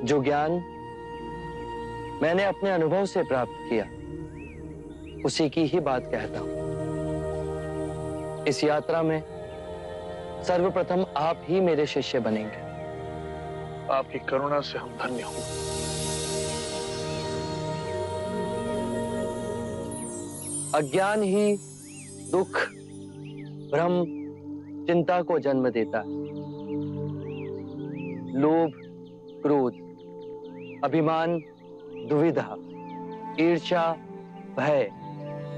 जो ज्ञान मैंने अपने अनुभव से प्राप्त किया, उसी की ही बात कहता हूं। इस यात्रा में सर्वप्रथम आप ही मेरे शिष्य बनेंगे। आपकी करुणा से हम धन्य हों। अज्ञान ही दुख, भ्रम, चिंता को जन्म देता है। लोभ, क्रोध, अभिमान, दुविधा, ईर्ष्या, भय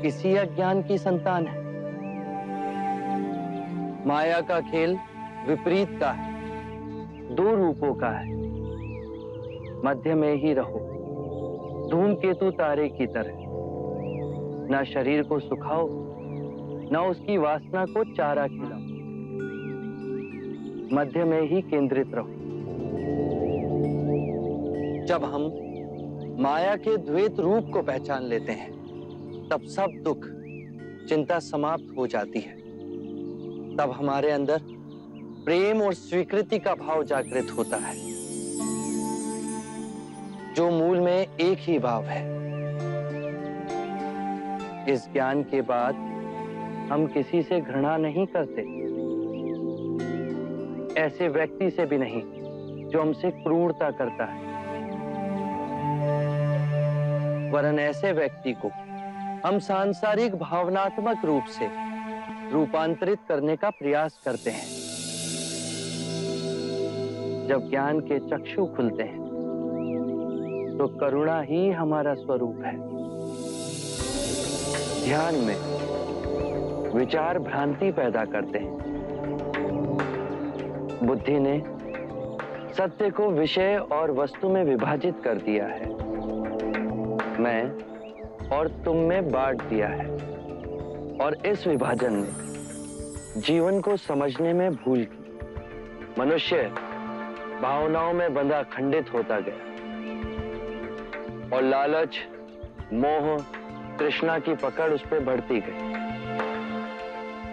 इसी अज्ञान की संतान है। माया का खेल विपरीत का है, दो रूपों का है। मध्य में ही रहो, धूमकेतु तारे की तरह। ना शरीर को सुखाओ, ना उसकी वासना को चारा खिलाओ। मध्य में ही केंद्रित रहो। जब हम माया के द्वैत रूप को पहचान लेते हैं, तब सब दुख, चिंता समाप्त हो जाती है। तब हमारे अंदर प्रेम और स्वीकृति का भाव जागृत होता है, जो मूल में एक ही भाव है। इस ज्ञान के बाद हम किसी से घृणा नहीं करते, ऐसे व्यक्ति से भी नहीं जो हमसे क्रूरता करता है, वरन ऐसे व्यक्ति को हम सांसारिक भावनात्मक रूप से रूपांतरित करने का प्रयास करते हैं। जब ज्ञान के चक्षु खुलते हैं, तो करुणा ही हमारा स्वरूप है। ध्यान में विचार भ्रांति पैदा करते हैं। बुद्धि ने सत्य को विषय और वस्तु में विभाजित कर दिया है, मैं और तुम में बांट दिया है, और इस विभाजन ने जीवन को समझने में भूल की। मनुष्य भावनाओं में बंधा खंडित होता गया, और लालच, मोह, तृष्णा की पकड़ उस पर बढ़ती गई।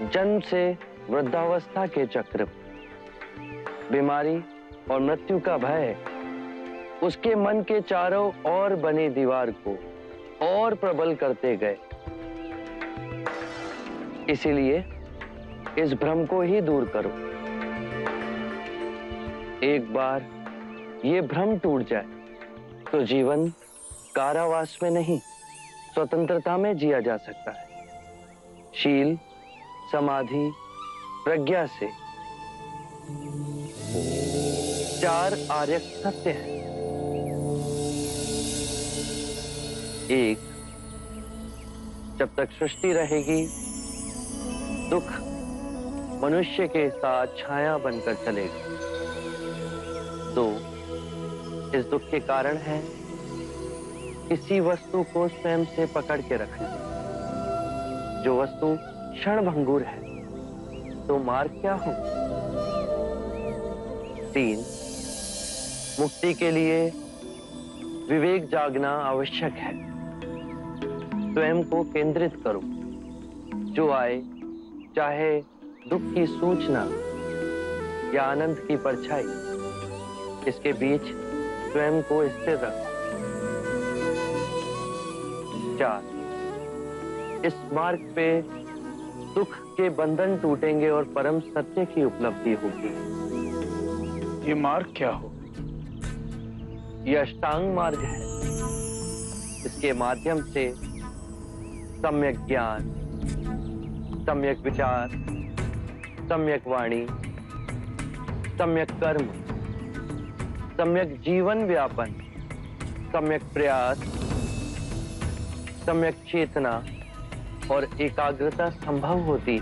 जन्म से वृद्धावस्था के चक्र, बीमारी और मृत्यु का भय उसके मन के चारों ओर बनी दीवार को और प्रबल करते गए। इसीलिए इस भ्रम को ही दूर करो। एक बार ये भ्रम टूट जाए तो जीवन कारावास में नहीं, स्वतंत्रता में जिया जा सकता है। शील, समाधि, प्रज्ञा से 4 आर्य सत्य है। 1, जब तक सृष्टि रहेगी, दुख मनुष्य के साथ छाया बनकर चलेगा। 2, इस दुख के कारण है किसी वस्तु को स्वयं से पकड़ के रखना। जो वस्तु क्षणभंगुर है, तो मार्ग क्या हो? 3, मुक्ति के लिए विवेक जागना आवश्यक है। स्वयं को केंद्रित करो। जो आए, चाहे दुख की सूचना या आनंद की परछाई, इसके बीच स्वयं को स्थिर रखो। 4, इस मार्ग पे दुख के बंधन टूटेंगे और परम सत्य की उपलब्धि होगी। ये मार्ग क्या हो? यह अष्टांग मार्ग है। इसके माध्यम से सम्यक ज्ञान, सम्यक विचार, सम्यक वाणी, सम्यक कर्म, सम्यक जीवन व्यापन, सम्यक प्रयास, सम्यक चेतना और एकाग्रता संभव होती।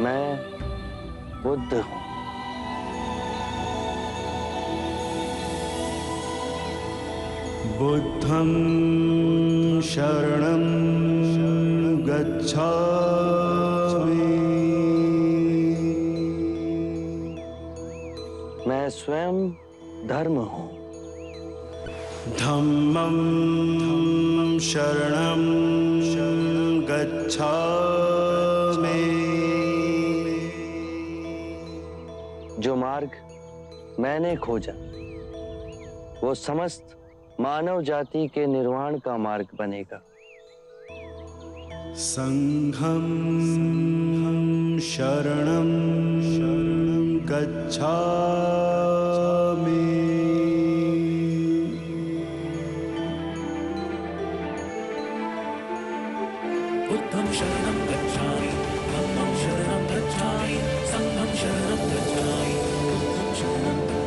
मैं बुद्ध हूं। बुद्धं शरणं गच्छामि। स्वयं धर्म हूं। धम्मं शरणं गच्छामि। जो मार्ग मैंने खोजा वो समस्त मानव जाति के निर्वाण का मार्ग बनेगा। संघं शरणं गच्छामि। बुद्धं शरणं गच्छामि, धम्मं शरणं गच्छामि, संघं शरणं गच्छामि, बुद्धं शरणं गच्छामि।